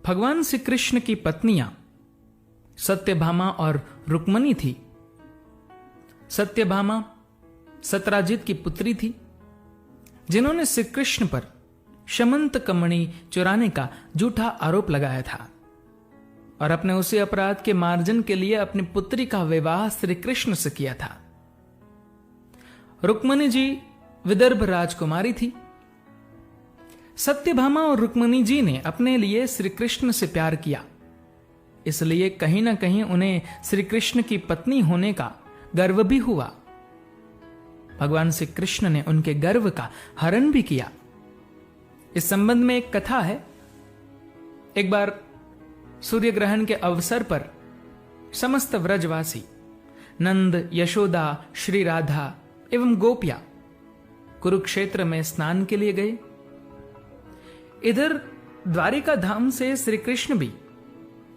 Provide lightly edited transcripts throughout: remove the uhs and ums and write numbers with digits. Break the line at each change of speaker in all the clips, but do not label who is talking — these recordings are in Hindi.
भगवान श्री कृष्ण की पत्नियां सत्यभामा और रुक्मणी थी। सत्यभामा सत्राजित की पुत्री थी, जिन्होंने श्री कृष्ण पर शमंत कमणी चुराने का झूठा आरोप लगाया था और अपने उसी अपराध के मार्जन के लिए अपनी पुत्री का विवाह श्री कृष्ण से किया था। रुक्मणी जी विदर्भ राजकुमारी थी। सत्यभामा और रुक्मणी जी ने अपने लिए श्री कृष्ण से प्यार किया, इसलिए कहीं ना कहीं उन्हें श्री कृष्ण की पत्नी होने का गर्व भी हुआ। भगवान श्री कृष्ण ने उनके गर्व का हरण भी किया। इस संबंध में एक कथा है। एक बार सूर्य ग्रहण के अवसर पर समस्त व्रजवासी नंद, यशोदा, श्री राधा एवं गोपियां कुरुक्षेत्र में स्नान के लिए गए। इधर द्वारिका धाम से श्री कृष्ण भी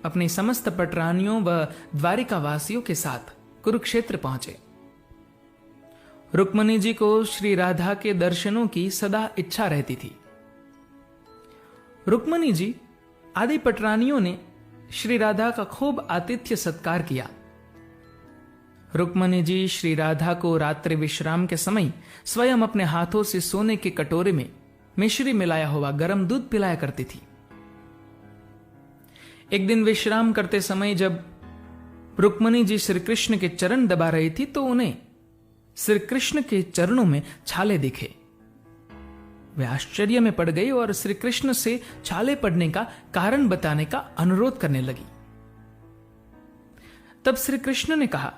अपनी समस्त पटरानियों व द्वारिका वासियों के साथ कुरुक्षेत्र पहुंचे। रुक्मणी जी को श्री राधा के दर्शनों की सदा इच्छा रहती थी। रुक्मणी जी आदि पटरानियों ने श्री राधा का खूब आतिथ्य सत्कार किया। रुक्मणी जी श्री राधा को रात्रि विश्राम के समय स्वयं अपने हाथों से सोने के कटोरे में मिश्री मिलाया हुआ गर्म दूध पिलाया करती थी। एक दिन विश्राम करते समय जब रुक्मणी जी श्री कृष्ण के चरण दबा रही थी तो उन्हें श्री कृष्ण के चरणों में छाले दिखे। वे आश्चर्य में पड़ गई और श्री कृष्ण से छाले पड़ने का कारण बताने का अनुरोध करने लगी। तब श्री कृष्ण ने कहा,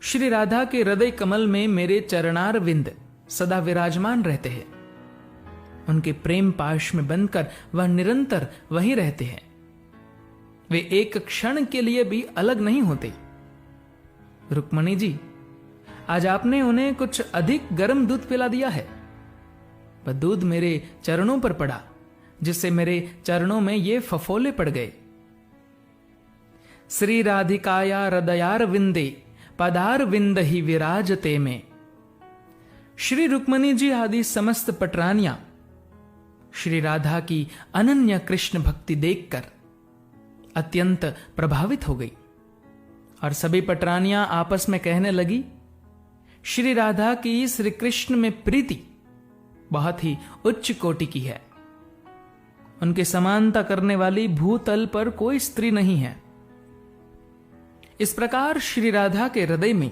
श्री राधा के हृदय कमल में मेरे चरणार विंद सदा विराजमान रहते हैं। उनके प्रेम पाश में बंधकर वह निरंतर वहीं रहते हैं। वे एक क्षण के लिए भी अलग नहीं होते। रुक्मणी जी, आज आपने उन्हें कुछ अधिक गर्म दूध पिला दिया है। वह दूध मेरे चरणों पर पड़ा, जिससे मेरे चरणों में ये फफोले पड़ गए। श्री राधिकाया हृदयार विंदे पदार विंद ही विराजते में। श्री रुक्मणी जी आदि समस्त पटरानियां श्री राधा की अनन्य कृष्ण भक्ति देखकर अत्यंत प्रभावित हो गई और सभी पटरानियां आपस में कहने लगी, श्री राधा की श्री कृष्ण में प्रीति बहुत ही उच्च कोटि की है। उनके समानता करने वाली भूतल पर कोई स्त्री नहीं है। इस प्रकार श्री राधा के हृदय में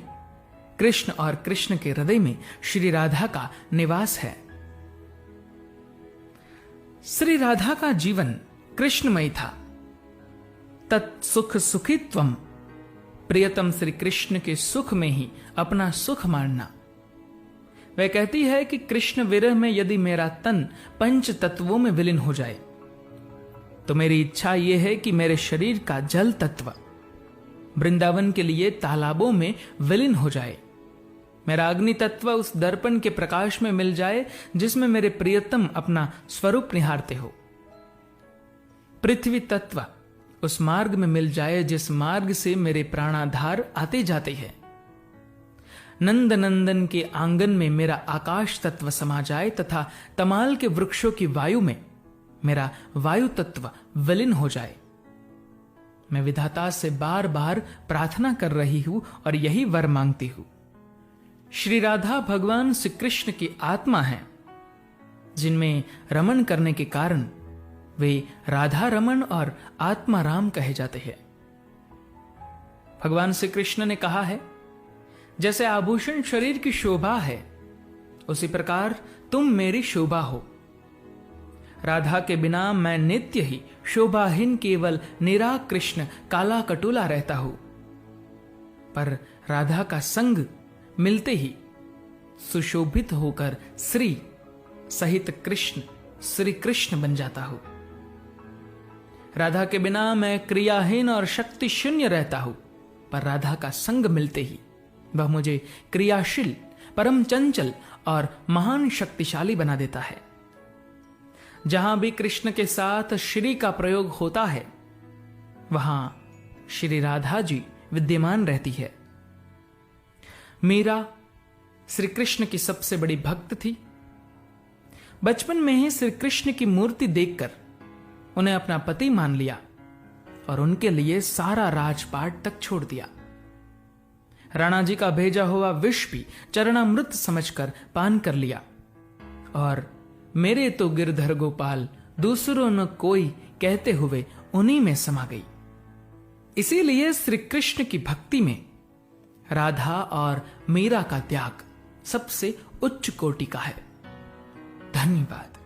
कृष्ण और कृष्ण के हृदय में श्री राधा का निवास है। श्री राधा का जीवन कृष्णमय था। तत्सुख सुखित्वम, प्रियतम श्री कृष्ण के सुख में ही अपना सुख मानना। वह कहती है कि कृष्ण विरह में यदि मेरा तन पंच तत्वों में विलीन हो जाए तो मेरी इच्छा यह है कि मेरे शरीर का जल तत्व वृंदावन के लिए तालाबों में विलीन हो जाए। मेरा अग्नि तत्व उस दर्पण के प्रकाश में मिल जाए जिसमें मेरे प्रियतम अपना स्वरूप निहारते हो। पृथ्वी तत्व उस मार्ग में मिल जाए जिस मार्ग से मेरे प्राणाधार आते जाते हैं। नंद नंदन के आंगन में मेरा आकाश तत्व समा जाए तथा तमाल के वृक्षों की वायु में मेरा वायु तत्व विलीन हो जाए। मैं विधाता से बार बार प्रार्थना कर रही हूं और यही वर मांगती हूं। श्री राधा भगवान श्री कृष्ण की आत्मा है, जिनमें रमण करने के कारण वे राधा रमण और आत्मा राम कहे जाते हैं। भगवान श्री कृष्ण ने कहा है, जैसे आभूषण शरीर की शोभा है उसी प्रकार तुम मेरी शोभा हो। राधा के बिना मैं नित्य ही शोभाहीन केवल निरा कृष्ण काला कटुला रहता हूं, पर राधा का संग मिलते ही सुशोभित होकर श्री सहित कृष्ण श्री कृष्ण बन जाता हूं। राधा के बिना मैं क्रियाहीन और शक्ति शून्य रहता हूं, पर राधा का संग मिलते ही वह मुझे क्रियाशील, परम चंचल और महान शक्तिशाली बना देता है। जहां भी कृष्ण के साथ श्री का प्रयोग होता है वहां श्री राधा जी विद्यमान रहती है। मीरा श्री कृष्ण की सबसे बड़ी भक्त थी। बचपन में ही श्री कृष्ण की मूर्ति देखकर उन्हें अपना पति मान लिया और उनके लिए सारा राजपाट तक छोड़ दिया। राणा जी का भेजा हुआ विष भी चरणामृत समझकर पान कर लिया और मेरे तो गिरधर गोपाल दूसरों न कोई कहते हुए उन्हीं में समा गई। इसीलिए श्री कृष्ण की भक्ति में राधा और मीरा का त्याग सबसे उच्च कोटि का है। धन्यवाद।